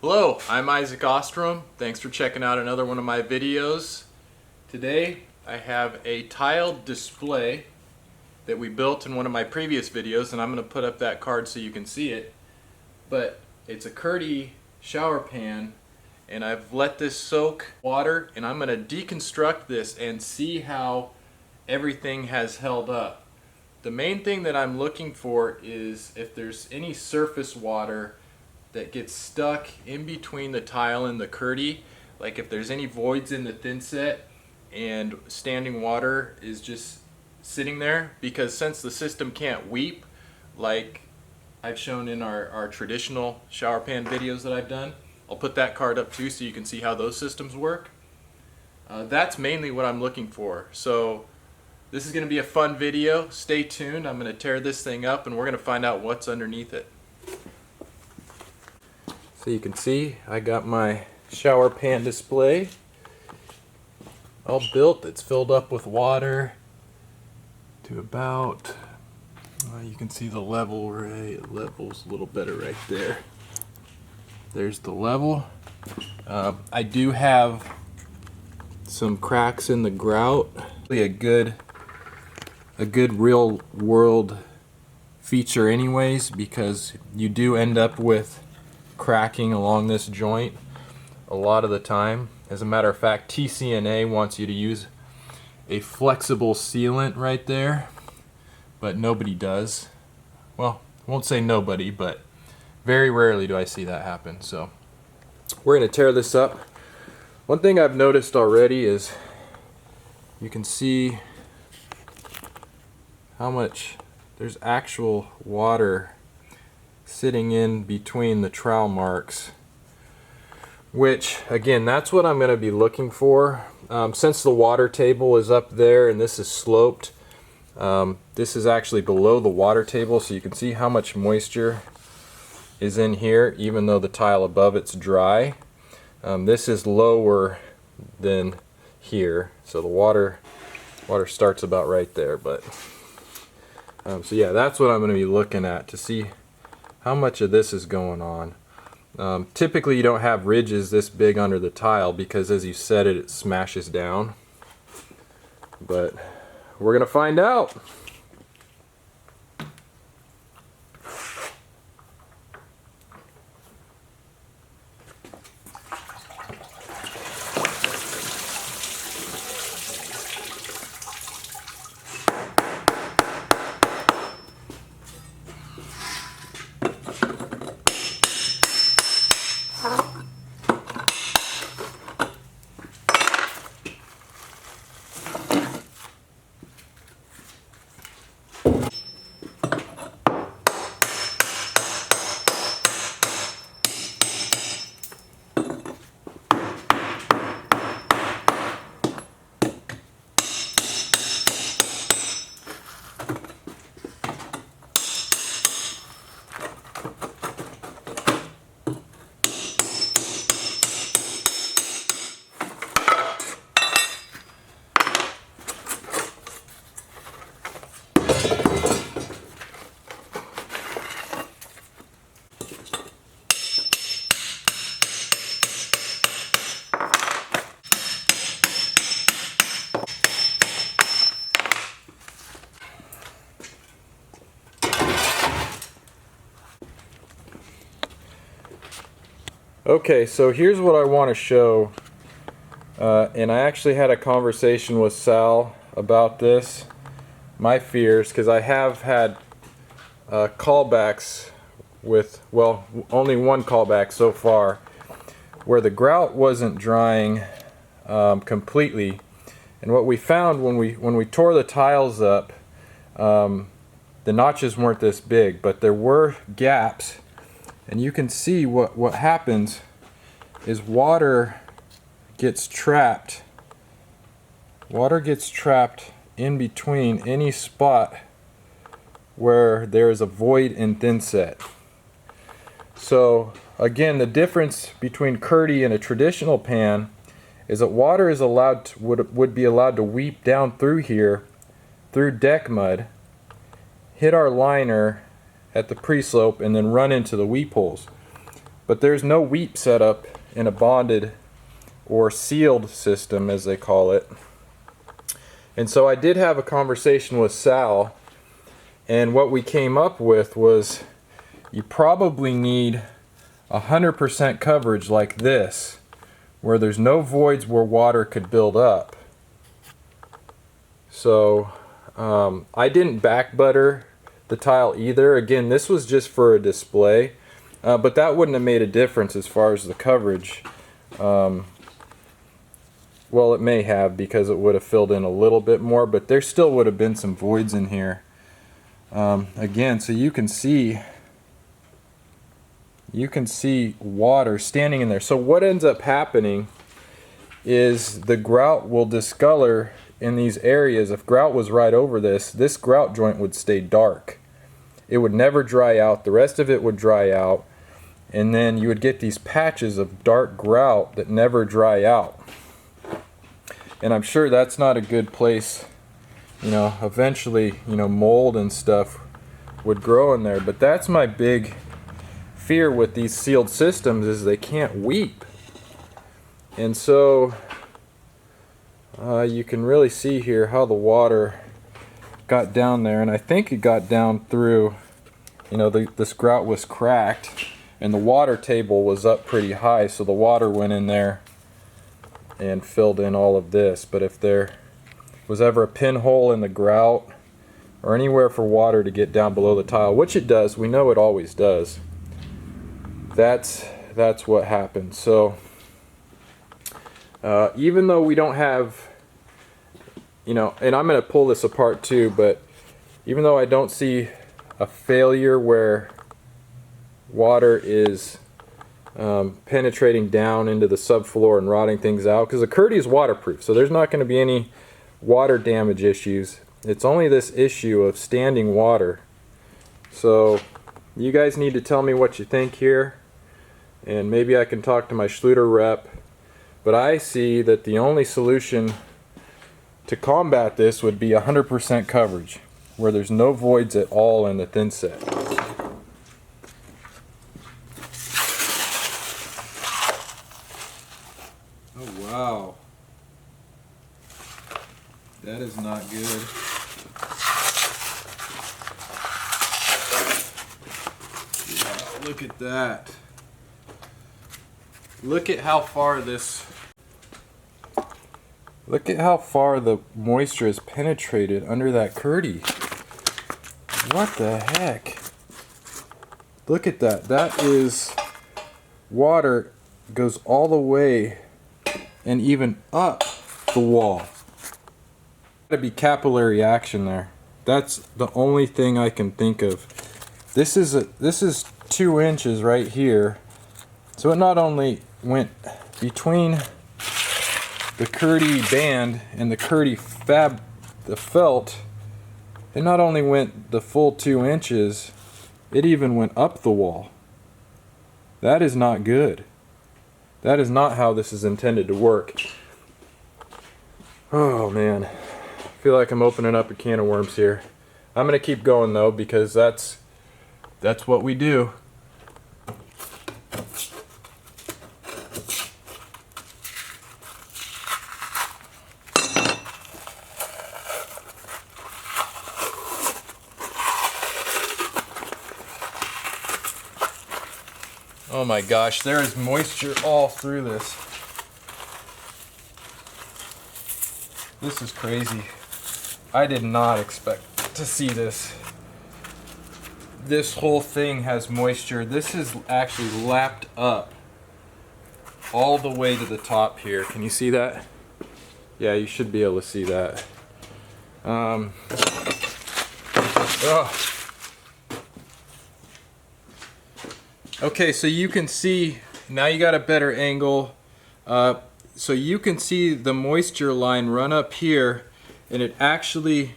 Hello, I'm Isaac Ostrom. Thanks for checking out another one of my videos. Today I have a tiled display that we built in one of my previous videos, and I'm going to put up that card so you can see it. But it's a Kerdi shower pan, and I've let this soak water, and I'm going to deconstruct this and see how everything has held up. The main thing that I'm looking for is if there's any surface water that gets stuck in between the tile and the kerdi, like if there's any voids in the thinset and standing water is just sitting there, because since the system can't weep like I've shown in our traditional shower pan videos that I've done. I'll put that card up too so you can see how those systems work. That's mainly what I'm looking for. So this is going to be a fun video. Stay tuned. I'm going to tear this thing up and we're going to find out what's underneath it. So you can see I got my shower pan display all built. It's filled up with water to about, you can see the level, right? It levels a little better right there. There's the level. I do have some cracks in the grout. A good real world feature anyways, because you do end up with cracking along this joint a lot of the time. As a matter of fact, TCNA wants you to use a flexible sealant right there, but nobody does. Well, I won't say nobody, but very rarely do I see that happen. So we're going to tear this up. One thing I've noticed already is you can see how much there's actual water sitting in between the trowel marks, which again, that's what I'm going to be looking for. Since the water table is up there and this is sloped, this is actually below the water table, so you can see how much moisture is in here even though the tile above it's dry. This is lower than here, so the water starts about right there. But so yeah, that's what I'm going to be looking at to see how much of this is going on. Typically you don't have ridges this big under the tile because as you set it, it smashes down. But we're going to find out. Okay, so here's what I want to show, and I actually had a conversation with Sal about this, my fears, because I have had callbacks with, well, only one callback so far, where the grout wasn't drying completely, and what we found when we tore the tiles up, the notches weren't this big, but there were gaps. And you can see what happens is water gets trapped. Water gets trapped in between any spot where there is a void in thinset. So again, the difference between kerdi and a traditional pan is that water is allowed to, would be allowed to weep down through here, through deck mud, hit our liner at the pre-slope, and then run into the weep holes. but there's no weep setup in a bonded or sealed system, as they call it. And so I did have a conversation with Sal, and what we came up with was you probably need 100% coverage like this, where there's no voids where water could build up. So I didn't back butter the tile either. Again, this was just for a display, but that wouldn't have made a difference as far as the coverage. Well, it may have, because it would have filled in a little bit more, but there still would have been some voids in here. Again, so you can see water standing in there. So what ends up happening is the grout will discolor in these areas. If grout was right over this grout joint would stay dark. It would never dry out. The rest of it would dry out, and then you would get these patches of dark grout that never dry out. And I'm sure that's not a good place. You know, eventually, you know, mold and stuff would grow in there. But that's my big fear with these sealed systems, is they can't weep. And so you can really see here how the water got down there, and I think it got down through, you know, this grout was cracked and the water table was up pretty high, so the water went in there and filled in all of this. But if there was ever a pinhole in the grout or anywhere for water to get down below the tile, which it does, we know it always does, that's what happened. So even though we don't have, you know, and I'm going to pull this apart too, but even though I don't see a failure where water is penetrating down into the subfloor and rotting things out, because the kerdi is waterproof, so there's not going to be any water damage issues. It's only this issue of standing water. So you guys need to tell me what you think here, and maybe I can talk to my Schluter rep. But I see that the only solution to combat this would be 100% coverage, where there's no voids at all in the thinset. Oh wow, that is not good. Wow, look at that. Look at how far the moisture has penetrated under that kerdi. What the heck? Look at that. That is water goes all the way and even up the wall. Gotta be capillary action there. That's the only thing I can think of. This is 2 inches right here. So it not only went between the kerdi band and the kerdi the felt, it not only went the full 2 inches, it even went up the wall. That is not good. That is not how this is intended to work. Oh man, I feel like I'm opening up a can of worms here. I'm gonna keep going though, because that's what we do. Oh my gosh, there is moisture all through this. This is crazy. I did not expect to see this. This whole thing has moisture. This is actually lapped up all the way to the top here. Can you see that? Yeah, you should be able to see that. Oh. Okay, so you can see, now you got a better angle. So you can see the moisture line run up here, and it actually,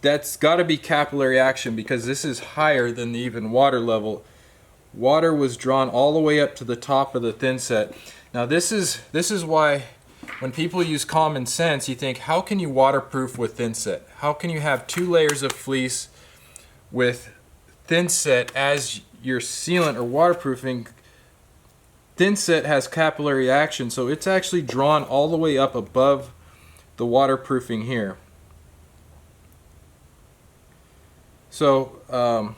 that's got to be capillary action, because this is higher than the even water level. Water was drawn all the way up to the top of the thinset. Now this is why when people use common sense, you think, how can you waterproof with thinset? How can you have 2 layers of fleece with thinset as your sealant or waterproofing, thinset has capillary action, so it's actually drawn all the way up above the waterproofing here. So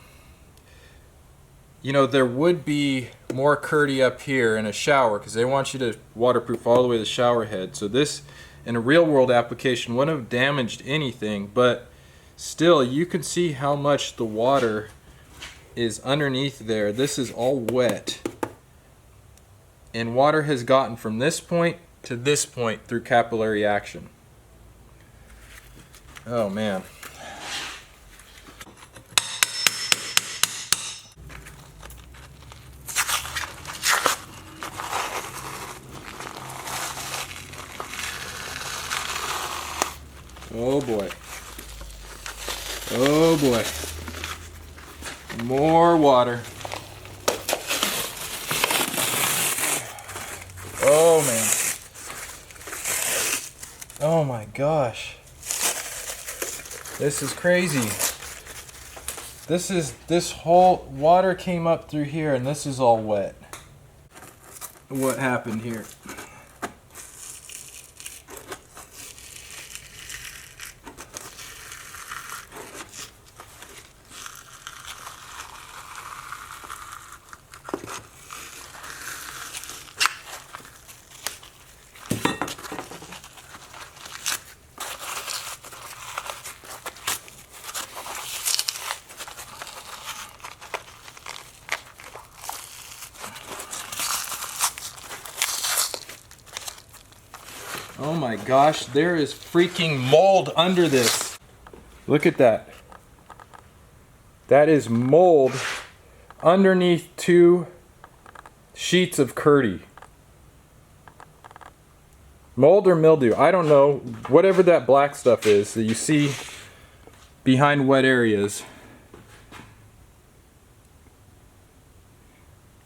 you know, there would be more kerdi up here in a shower because they want you to waterproof all the way to the shower head. So this, in a real world application, wouldn't have damaged anything, but still you can see how much the water is underneath there. This is all wet, and water has gotten from this point to this point through capillary action. Oh man. Oh boy. Oh boy. More water. Oh man. Oh my gosh. This is crazy. This whole water came up through here and this is all wet. What happened here? Oh my gosh, there is freaking mold under this. Look at that. That is mold underneath 2 sheets of kerdi. Mold or mildew, I don't know. Whatever that black stuff is that you see behind wet areas.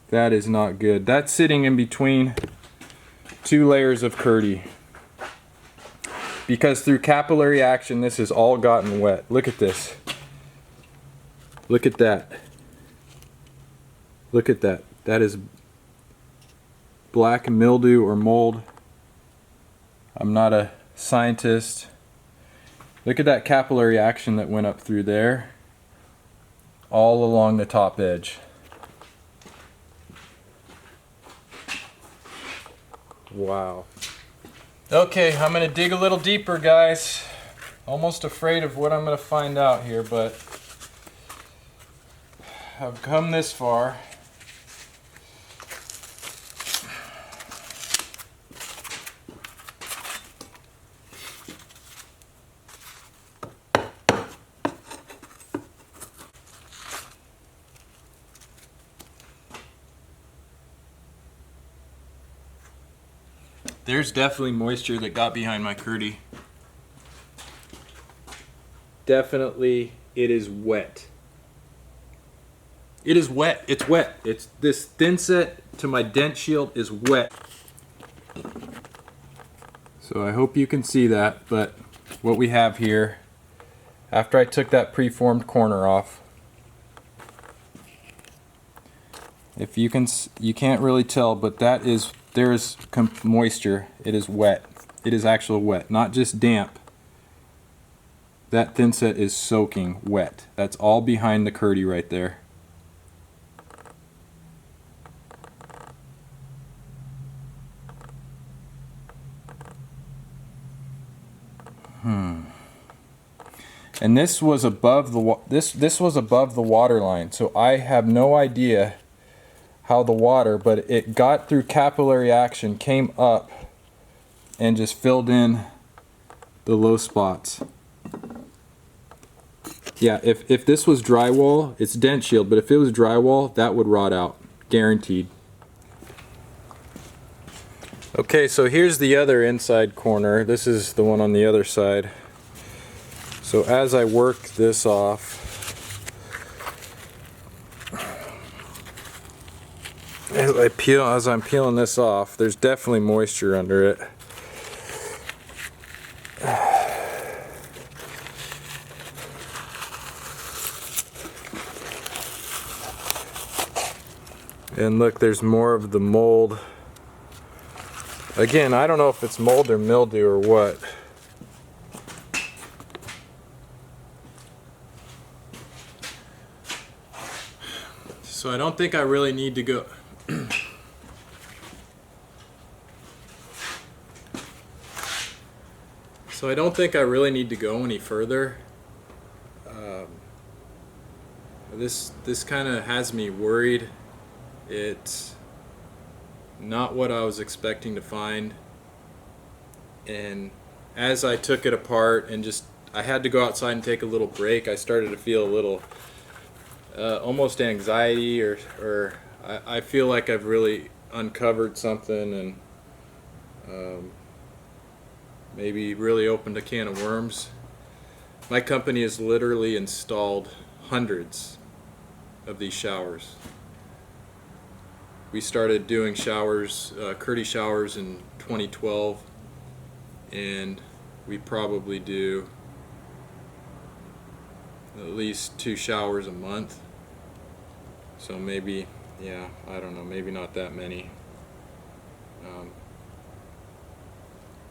That is not good. That's sitting in between 2 layers of kerdi. Because through capillary action, this has all gotten wet. Look at this. Look at that. Look at that. That is black mildew or mold. I'm not a scientist. Look at that capillary action that went up through there, all along the top edge. Wow. Okay, I'm going to dig a little deeper, guys. Almost afraid of what I'm going to find out here, but I've come this far. There's definitely moisture that got behind my kerdi. Definitely, it is wet. It is wet. It's wet. It's this thinset to my dent shield is wet. So I hope you can see that, but what we have here, after I took that preformed corner off, if you can, you can't really tell, but that is, there is moisture. It is wet. It is actually wet, not just damp. That thinset is soaking wet. That's all behind the kerdi right there. And this was above the this was above the water line, so I have no idea how the water, but it got through capillary action, came up, and just filled in the low spots. Yeah, if this was drywall, it's dent shield, but if it was drywall, that would rot out, guaranteed. Okay, so here's the other inside corner. This is the one on the other side. So as I work this off, as I'm peeling this off, there's definitely moisture under it. And look, there's more of the mold. Again, I don't know if it's mold or mildew or what. So I don't think I really need to go. So I don't think I really need to go any further. This kind of has me worried. It's not what I was expecting to find. And as I took it apart and I had to go outside and take a little break, I started to feel a little almost anxiety, or I feel like I've really uncovered something and maybe really opened a can of worms. My company has literally installed hundreds of these showers. We started doing showers, kerdi showers, in 2012, and we probably do at least 2 showers a month. So maybe, yeah, I don't know, maybe not that many.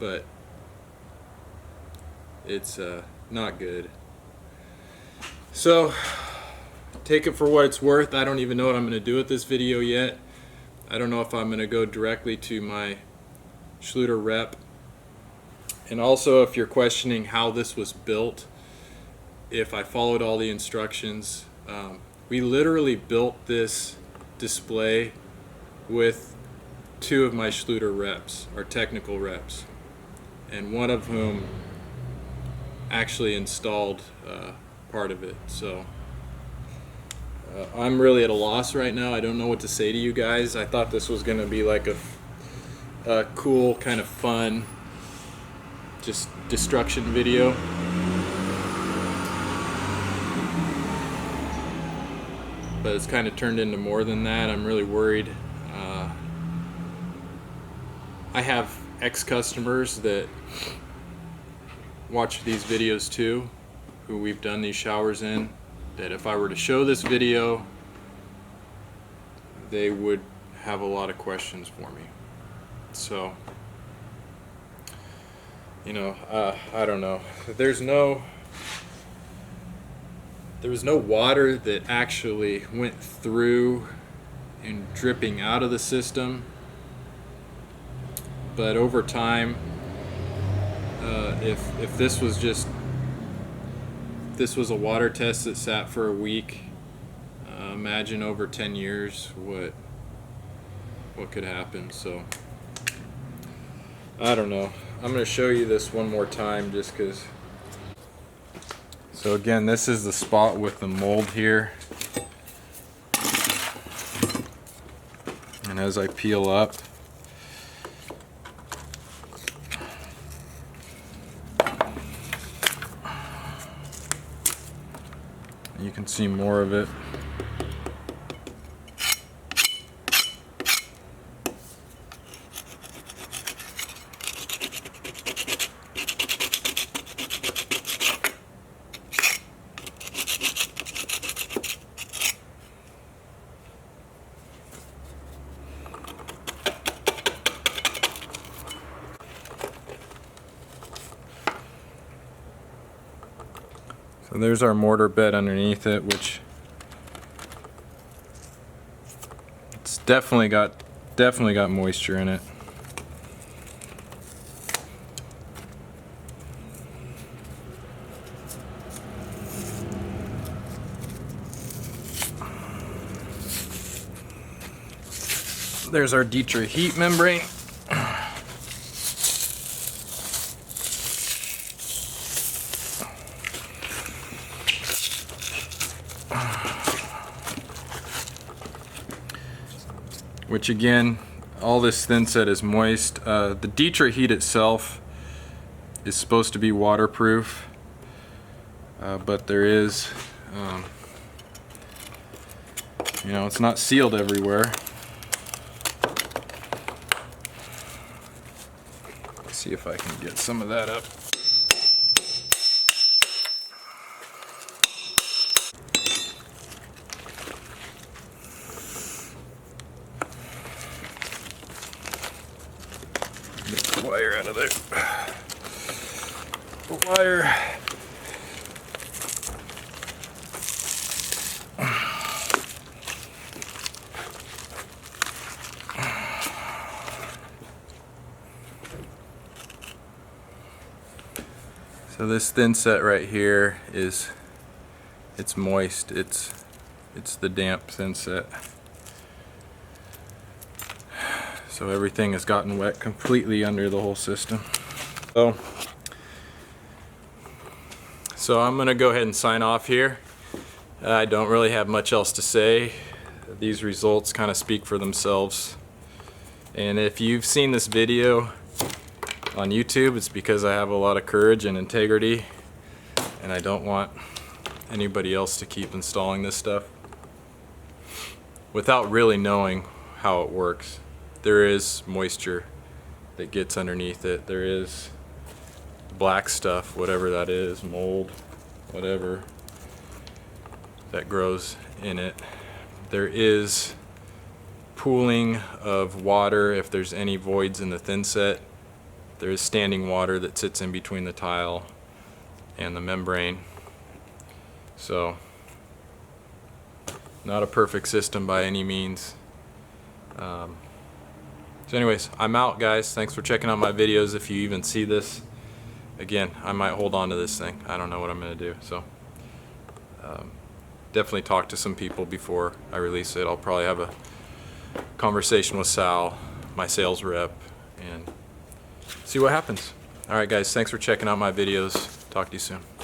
But it's not good. So take it for what it's worth. I don't even know what I'm going to do with this video yet. I don't know if I'm going to go directly to my Schluter rep. And also, if you're questioning how this was built, if I followed all the instructions, we literally built this display with 2 of my Schluter reps, our technical reps, and one of whom actually installed part of it. So I'm really at a loss right now. I don't know what to say to you guys. I thought this was going to be like a cool, kind of fun, just destruction video. But it's kind of turned into more than that. I'm really worried. I have ex-customers that watch these videos too, who we've done these showers in, that if I were to show this video, they would have a lot of questions for me. So, you know, I don't know. There was no water that actually went through and dripping out of the system. But over time, if this was a water test that sat for a week, imagine over 10 years what could happen. So I don't know. I'm going to show you this one more time just because. So again, this is the spot with the mold here, and as I peel up, you can see more of it. So there's our mortar bed underneath it, which it's definitely got moisture in it. There's our Ditra-Heat membrane. Which again, all this thinset is moist. The Ditra-Heat itself is supposed to be waterproof, but there is, you know, it's not sealed everywhere. Let's see if I can get some of that up. wire out of there. The wire. So this thinset right here it's moist. It's the damp thinset. So everything has gotten wet completely under the whole system. So I'm gonna go ahead and sign off here. I don't really have much else to say. These results kind of speak for themselves. And if you've seen this video on YouTube, it's because I have a lot of courage and integrity, and I don't want anybody else to keep installing this stuff without really knowing how it works. There is moisture that gets underneath it. There is black stuff, whatever that is, mold, whatever, that grows in it. There is pooling of water if there's any voids in the thinset. There is standing water that sits in between the tile and the membrane. So, not a perfect system by any means. So anyways, I'm out, guys. Thanks for checking out my videos. If you even see this, again, I might hold on to this thing. I don't know what I'm gonna do. So definitely talk to some people before I release it. I'll probably have a conversation with Sal, my sales rep, and see what happens. Alright guys, thanks for checking out my videos. Talk to you soon.